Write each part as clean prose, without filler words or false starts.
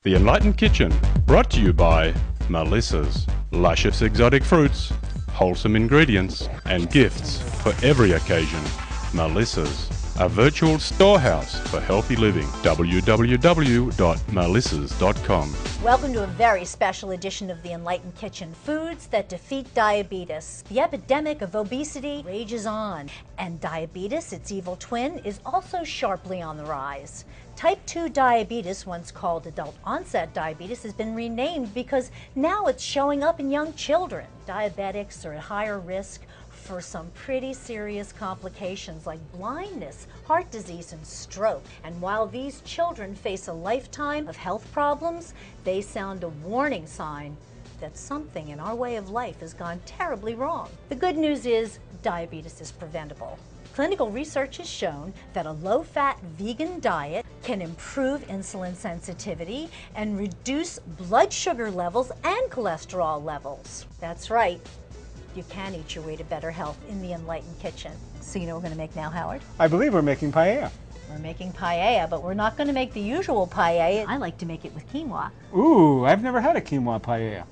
The Enlightened Kitchen, brought to you by Melissa's. Luscious exotic fruits, wholesome ingredients, and gifts for every occasion. Melissa's, a virtual storehouse for healthy living. www.melissas.com. Welcome to a very special edition of the Enlightened Kitchen. Foods that defeat diabetes. The epidemic of obesity rages on, and diabetes, its evil twin, is also sharply on the rise. Type 2 diabetes, once called adult onset diabetes, has been renamed because now it's showing up in young children. Diabetics are at higher risk for some pretty serious complications like blindness, heart disease, and stroke. And while these children face a lifetime of health problems, they sound a warning sign that something in our way of life has gone terribly wrong. The good news is diabetes is preventable. Clinical research has shown that a low-fat vegan diet can improve insulin sensitivity and reduce blood sugar levels and cholesterol levels. That's right. You can eat your way to better health in the Enlightened Kitchen. So you know what we're going to make now, Howard? I believe we're making paella. We're making paella, but we're not going to make the usual paella. I like to make it with quinoa. Ooh, I've never had a quinoa paella.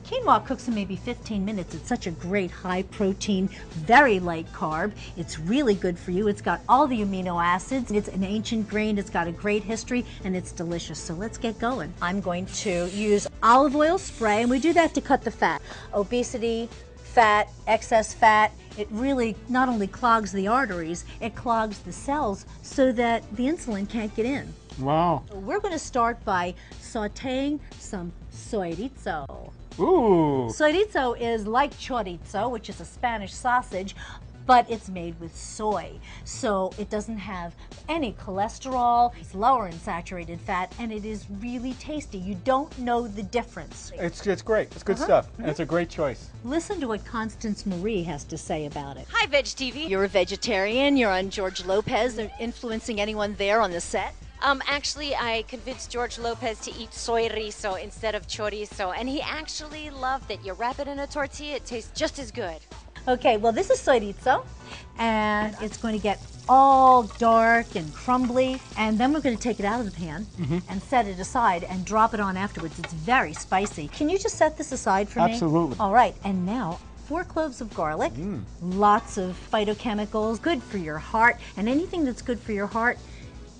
Quinoa cooks in maybe 15 minutes. It's such a great high protein, very light carb. It's really good for you. It's got all the amino acids. It's an ancient grain. It's got a great history, and it's delicious. So let's get going. I'm going to use olive oil spray, and we do that to cut the fat. Obesity, fat, excess fat, it really not only clogs the arteries, it clogs the cells so that the insulin can't get in. Wow. So we're going to start by sauteing some chorizo. Ooh. Chorizo is like chorizo, which is a Spanish sausage, but it's made with soy. So it doesn't have any cholesterol, it's lower in saturated fat, and it is really tasty. You don't know the difference. It's great. It's good stuff. And it's a great choice. Listen to what Constance Marie has to say about it. Hi, VEG TV. You're a vegetarian, you're on George Lopez. Are influencing anyone there on the set? Actually, I convinced George Lopez to eat chorizo instead of chorizo, and he actually loved it. You wrap it in a tortilla, it tastes just as good. Okay, well, this is chorizo, and it's going to get all dark and crumbly, and then we're going to take it out of the pan and set it aside and drop it on afterwards. It's very spicy. Can you just set this aside for me? Absolutely. All right, and now 4 cloves of garlic, lots of phytochemicals, good for your heart, and anything that's good for your heart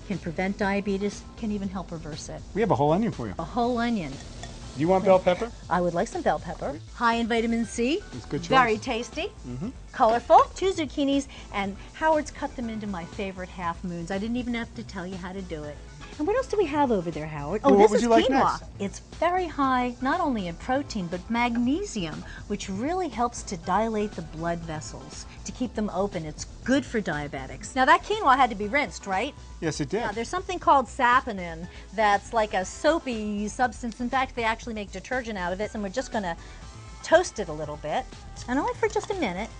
can prevent diabetes, can even help reverse it. We have a whole onion for you. A whole onion. Do you want bell pepper? I would like some bell pepper. High in vitamin C. It's a good choice. Very tasty. Colorful. 2 zucchinis, and Howard's cut them into my favorite half moons. I didn't even have to tell you how to do it. And what else do we have over there, Howard? Well, Oh, what this would is you like quinoa. next? It's very high, not only in protein, but magnesium, which really helps to dilate the blood vessels, to keep them open. It's good for diabetics. Now, that quinoa had to be rinsed, right? Yes, it did. Now, there's something called saponin that's like a soapy substance. In fact, they actually make detergent out of it, and we're just going to toast it a little bit, and only for just a minute.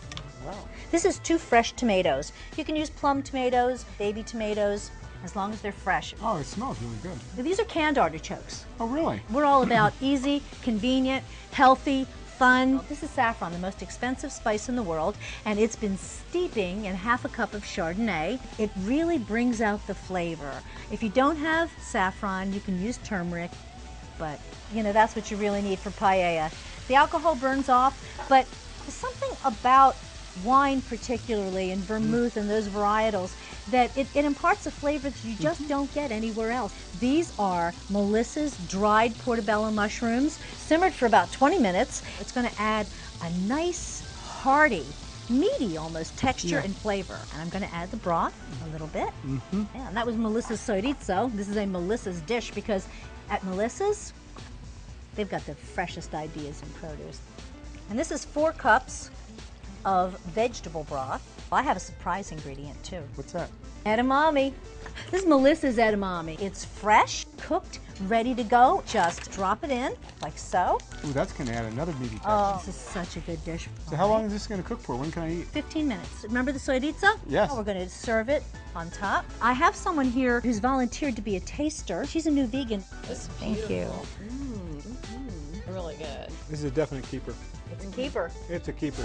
Wow. This is 2 fresh tomatoes. You can use plum tomatoes, baby tomatoes, as long as they're fresh. Oh, it smells really good. These are canned artichokes. Oh, really? We're all about easy, convenient, healthy, fun. This is saffron, the most expensive spice in the world, and it's been steeping in half a cup of Chardonnay. It really brings out the flavor. If you don't have saffron, you can use turmeric, but you know, that's what you really need for paella. The alcohol burns off, but there's something about wine particularly, and vermouth and those varietals, that it imparts a flavor that you just don't get anywhere else. These are Melissa's dried portobello mushrooms, simmered for about 20 minutes. It's going to add a nice, hearty, meaty almost texture and flavor. And I'm going to add the broth a little bit. Yeah, and that was Melissa's chorizo. This is a Melissa's dish because at Melissa's, they've got the freshest ideas in produce. And this is 4 cups of vegetable broth. I have a surprise ingredient too. What's that? Edamame. This is Melissa's edamame. It's fresh, cooked, ready to go. Just drop it in like so. Ooh, that's going to add another meaty texture. Oh, this is such a good dish. So how long is this going to cook for? When can I eat? 15 minutes. Remember the chorizo? Yes. Oh, we're going to serve it on top. I have someone here who's volunteered to be a taster. She's a new vegan. Thank you. Really good. This is a definite keeper. It's a keeper. It's a keeper.